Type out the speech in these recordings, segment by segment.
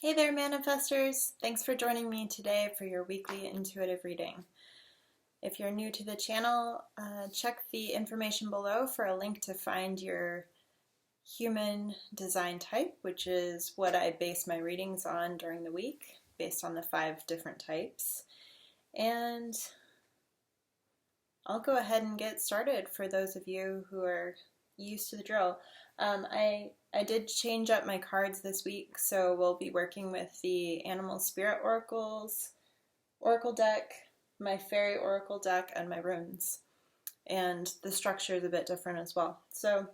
Hey there, Manifestors! Thanks for joining me today for your weekly intuitive reading. If you're new to the channel, check the information below for a link to find your human design type, which is what I base my readings on during the week, based on the 5 different types. And I'll go ahead and get started for those of you who are used to the drill. I did change up my cards this week, so we'll be working with the Animal Spirit Oracles, Oracle deck, my Fairy Oracle deck, and my runes. And the structure is a bit different as well. So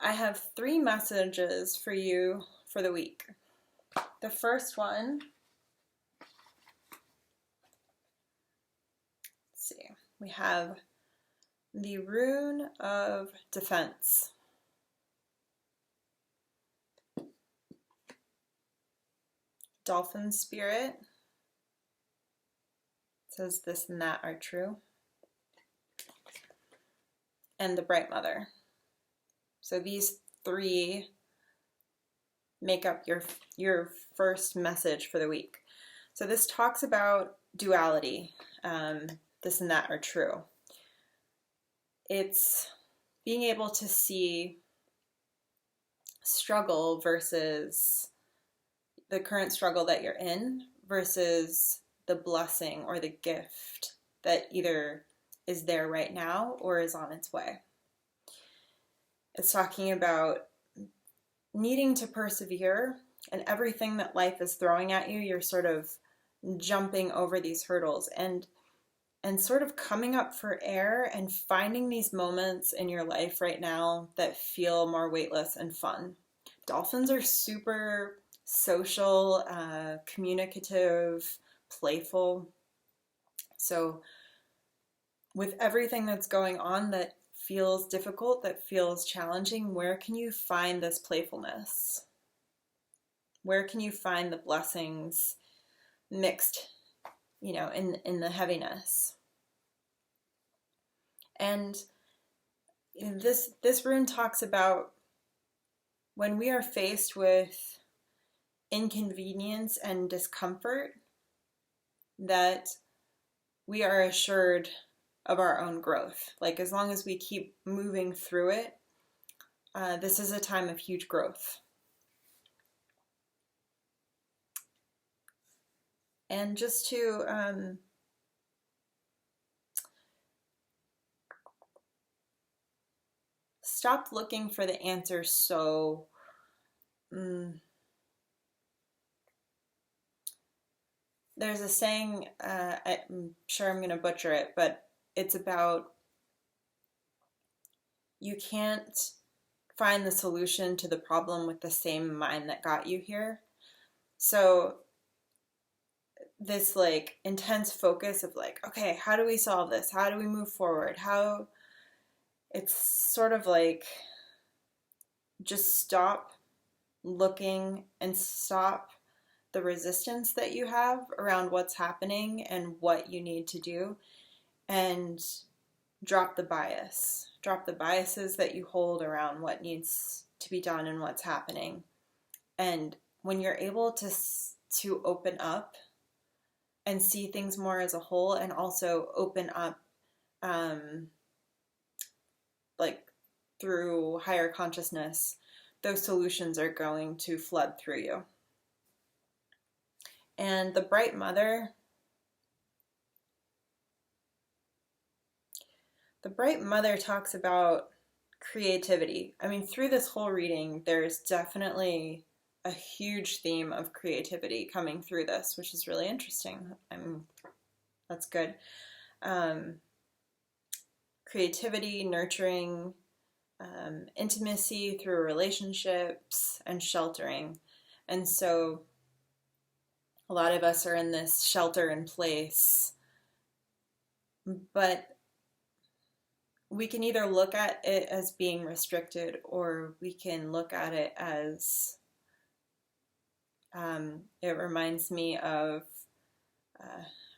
I have 3 messages for you for the week. The first one, let's see, we have the Rune of Defense. Dolphin Spirit says this and that are true. And the Bright Mother. So these 3 make up your first message for the week. So this talks about duality. This and that are true. It's being able to see struggle versus the current struggle that you're in versus the blessing or the gift that either is there right now or is on its way. It's talking about needing to persevere, and everything that life is throwing at you, you're sort of jumping over these hurdles and sort of coming up for air and finding these moments in your life right now that feel more weightless and fun. Dolphins are super social, communicative, playful. So with everything that's going on that feels difficult, that feels challenging, where can you find this playfulness? Where can you find the blessings mixed, in the heaviness? And this rune talks about when we are faced with inconvenience and discomfort, that we are assured of our own growth. Like, as long as we keep moving through it, this is a time of huge growth. And just to stop looking for the answer so there's a saying, I'm sure I'm going to butcher it, but it's about you can't find the solution to the problem with the same mind that got you here. So this like intense focus of like, okay, how do we solve this? How do we move forward? It's sort of like just stop looking and stop the resistance that you have around what's happening and what you need to do, and drop the bias. Drop the biases that you hold around what needs to be done and what's happening. And when you're able to open up and see things more as a whole, and also open up like through higher consciousness, those solutions are going to flood through you. And the Bright Mother, talks about creativity. I mean, through this whole reading, there's definitely a huge theme of creativity coming through this, which is really interesting. I mean, that's good. Creativity, nurturing, intimacy through relationships, and sheltering. And so a lot of us are in this shelter in place, but we can either look at it as being restricted, or we can look at it as, it reminds me of,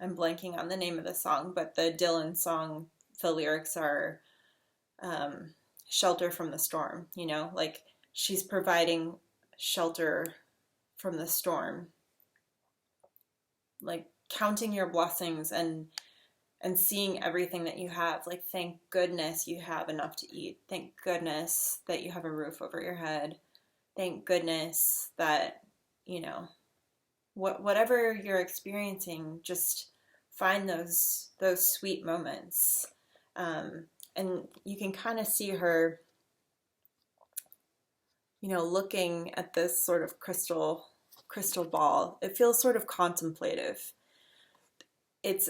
I'm blanking on the name of the song, but the Dylan song, the lyrics are shelter from the storm, like she's providing shelter from the storm. Like counting your blessings and seeing everything that you have. Like, thank goodness you have enough to eat. Thank goodness that you have a roof over your head. Thank goodness that, you know, whatever you're experiencing, just find those sweet moments. And you can kind of see her, you know, looking at this sort of crystal ball. It feels sort of contemplative. It's,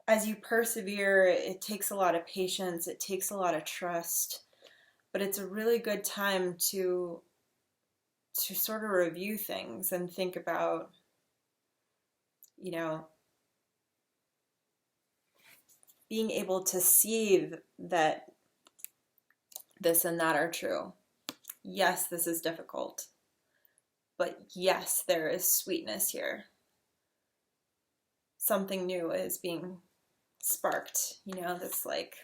as you persevere, it takes a lot of patience, it takes a lot of trust, but it's a really good time to sort of review things and think about, you know, being able to see that this and that are true. Yes, this is difficult, but yes, there is sweetness here. Something new is being sparked, you know, this like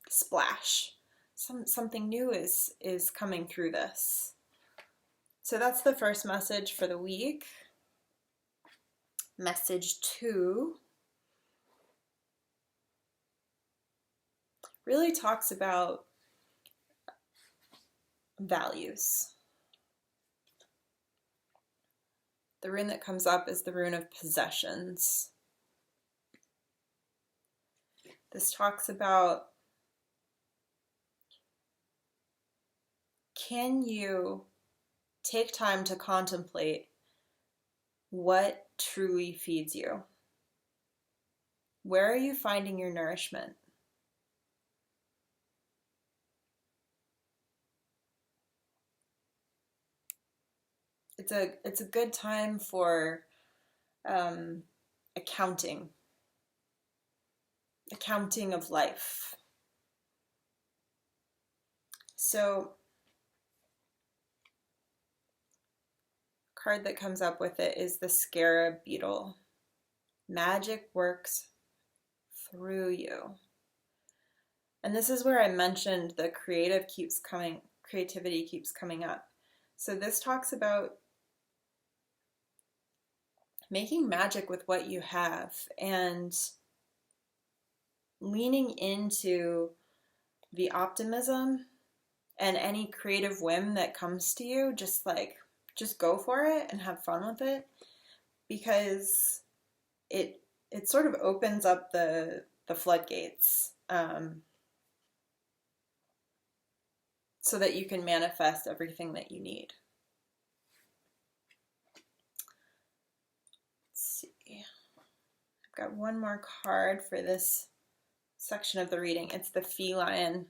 splash. Something new is coming through this. So that's the first message for the week. Message 2 really talks about values. The rune that comes up is the rune of possessions. This talks about, can you take time to contemplate what truly feeds you? Where are you finding your nourishment? It's a good time for accounting of life. So, card that comes up with it is the scarab beetle. Magic works through you. And this is where I mentioned the creativity keeps coming up. So this talks about making magic with what you have and leaning into the optimism and any creative whim that comes to you. Just go for it and have fun with it, because it sort of opens up the floodgates, so that you can manifest everything that you need. Let's see. I've got one more card for this section of the reading. It's the feline,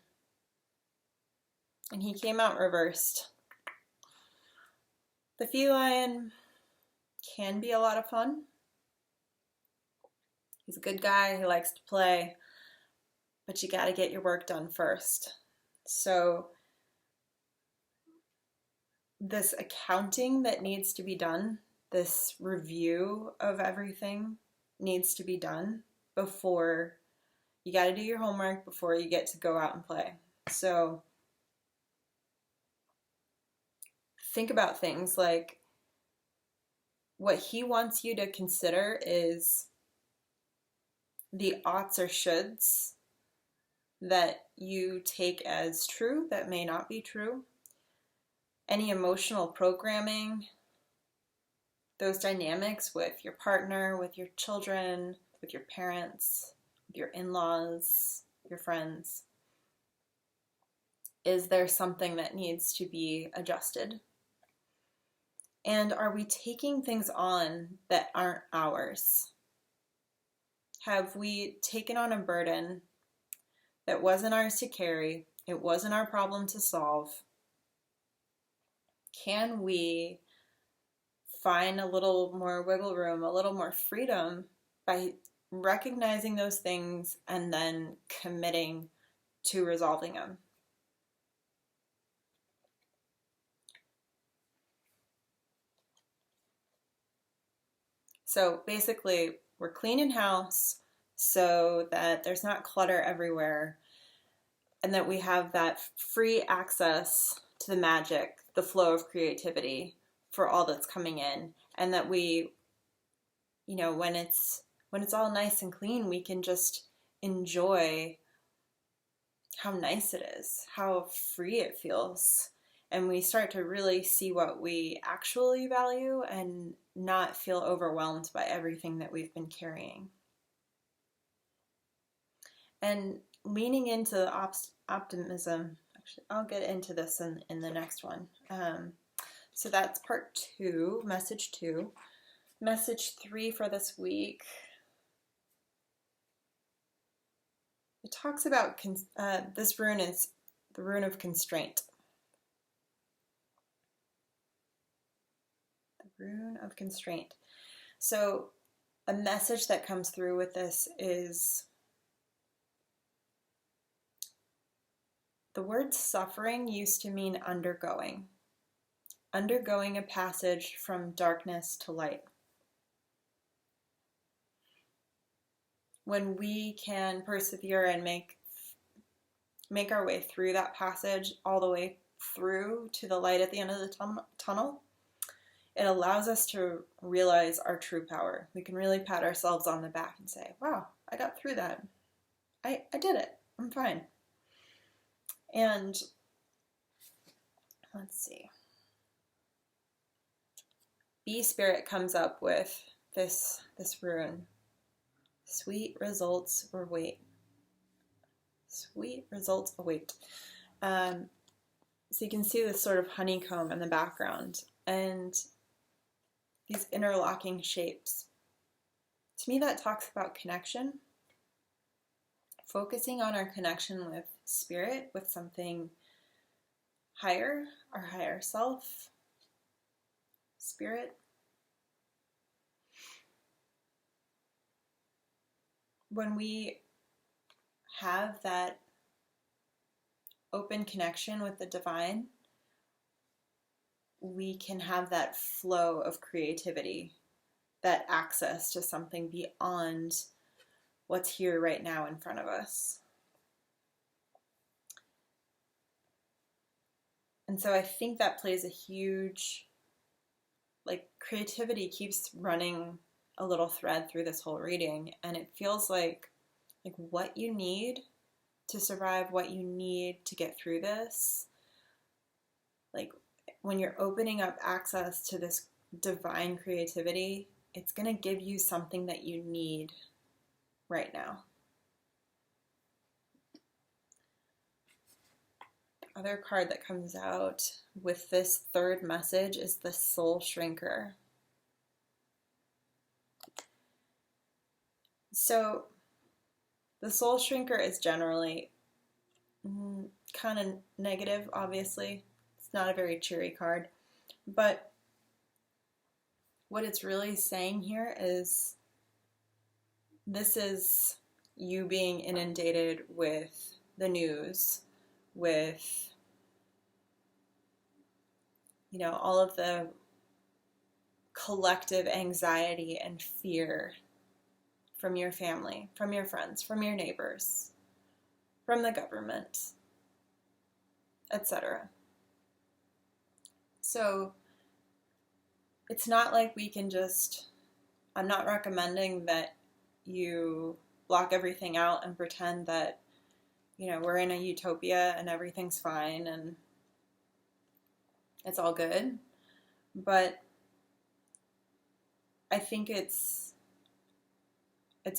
and he came out reversed. The feline can be a lot of fun. He's a good guy, he likes to play, but you got to get your work done first. So this accounting that needs to be done, this review of everything needs to be done before you got to do your homework, before you get to go out and play. So think about things like, what he wants you to consider is the oughts or shoulds that you take as true that may not be true. Any emotional programming, those dynamics with your partner, with your children, with your parents, with your in-laws, your friends. Is there something that needs to be adjusted? And are we taking things on that aren't ours? Have we taken on a burden that wasn't ours to carry? It wasn't our problem to solve. Can we find a little more wiggle room, a little more freedom by recognizing those things and then committing to resolving them? So basically, we're cleaning house so that there's not clutter everywhere, and that we have that free access to the magic, the flow of creativity for all that's coming in, and that we, when it's all nice and clean, we can just enjoy how nice it is, how free it feels. And we start to really see what we actually value and not feel overwhelmed by everything that we've been carrying. And leaning into optimism, actually, I'll get into this in the next one. So that's part 2, message 2. Message 3 for this week. It talks about, this rune is the rune of constraint. The rune of constraint. So a message that comes through with this is the word suffering used to mean undergoing a passage from darkness to light. When we can persevere and make our way through that passage all the way through to the light at the end of the tunnel, it allows us to realize our true power. We can really pat ourselves on the back and say, wow, I got through that. I did it. I'm fine. And let's see. Bee Spirit comes up with this rune. Sweet results await. Sweet results await. So you can see this sort of honeycomb in the background and these interlocking shapes. To me, that talks about connection. Focusing on our connection with spirit, with something higher, our higher self, spirit. When we have that open connection with the divine, we can have that flow of creativity, that access to something beyond what's here right now in front of us. And so I think that plays a huge, creativity keeps running a little thread through this whole reading, and it feels like what you need to survive, what you need to get through this, when you're opening up access to this divine creativity, it's going to give you something that you need right now. The other card that comes out with this third message is the Soul Shrinker. So the Soul Shrinker is generally kind of negative, obviously. It's not a very cheery card. But what it's really saying here is this is you being inundated with the news, with all of the collective anxiety and fear from your family, from your friends, from your neighbors, from the government, etc. So it's not like we can I'm not recommending that you block everything out and pretend that, we're in a utopia and everything's fine and it's all good. But I think it's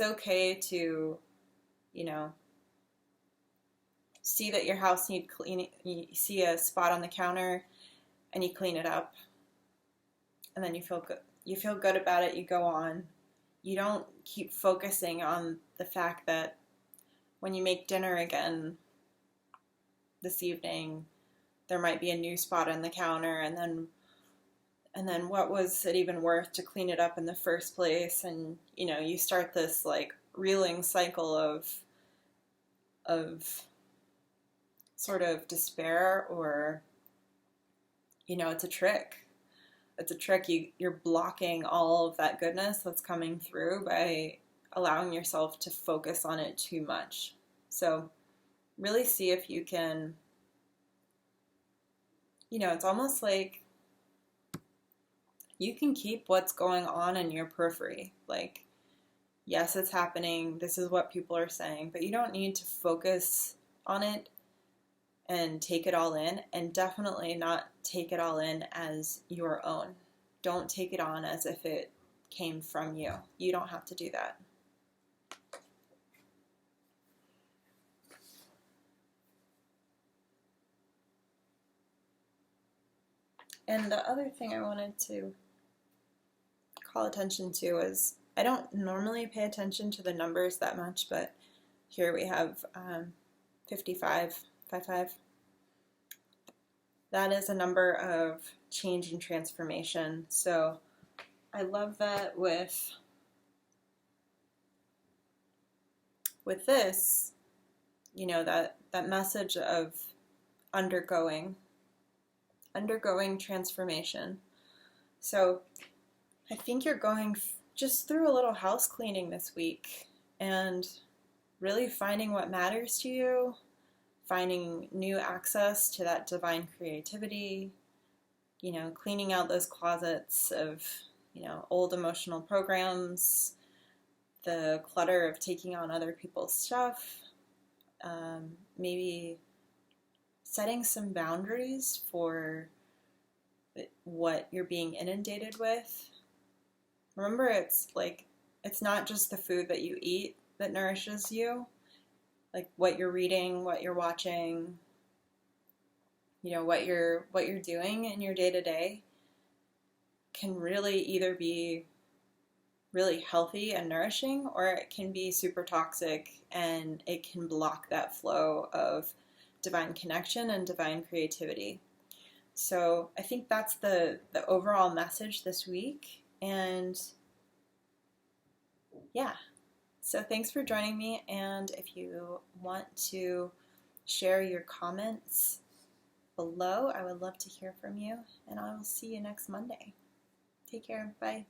okay to, see that your house needs cleaning. You see a spot on the counter and you clean it up. And then you feel good. You feel good about it. You go on. You don't keep focusing on the fact that when you make dinner again this evening, there might be a new spot on the counter, and then what was it even worth to clean it up in the first place? And you start this reeling cycle of sort of despair, or it's a trick. It's a trick. You're blocking all of that goodness that's coming through by allowing yourself to focus on it too much. So really see if you can, it's almost like You can keep what's going on in your periphery. Like, yes, it's happening. This is what people are saying, but you don't need to focus on it and take it all in, and definitely not take it all in as your own. Don't take it on as if it came from you. You don't have to do that. And the other thing I wanted to call attention to is I don't normally pay attention to the numbers that much, but here we have 55, 55. That is a number of change and transformation. So I love that with this, that message of undergoing transformation. So I think you're going just through a little house cleaning this week and really finding what matters to you, finding new access to that divine creativity, cleaning out those closets of, old emotional programs, the clutter of taking on other people's stuff, maybe setting some boundaries for what you're being inundated with. Remember, it's not just the food that you eat that nourishes you, like what you're reading, what you're watching, what you're doing in your day-to-day can really either be really healthy and nourishing, or it can be super toxic and it can block that flow of divine connection and divine creativity. So I think that's the overall message this week. And yeah, so thanks for joining me. And if you want to share your comments below, I would love to hear from you. And I will see you next Monday. Take care. Bye.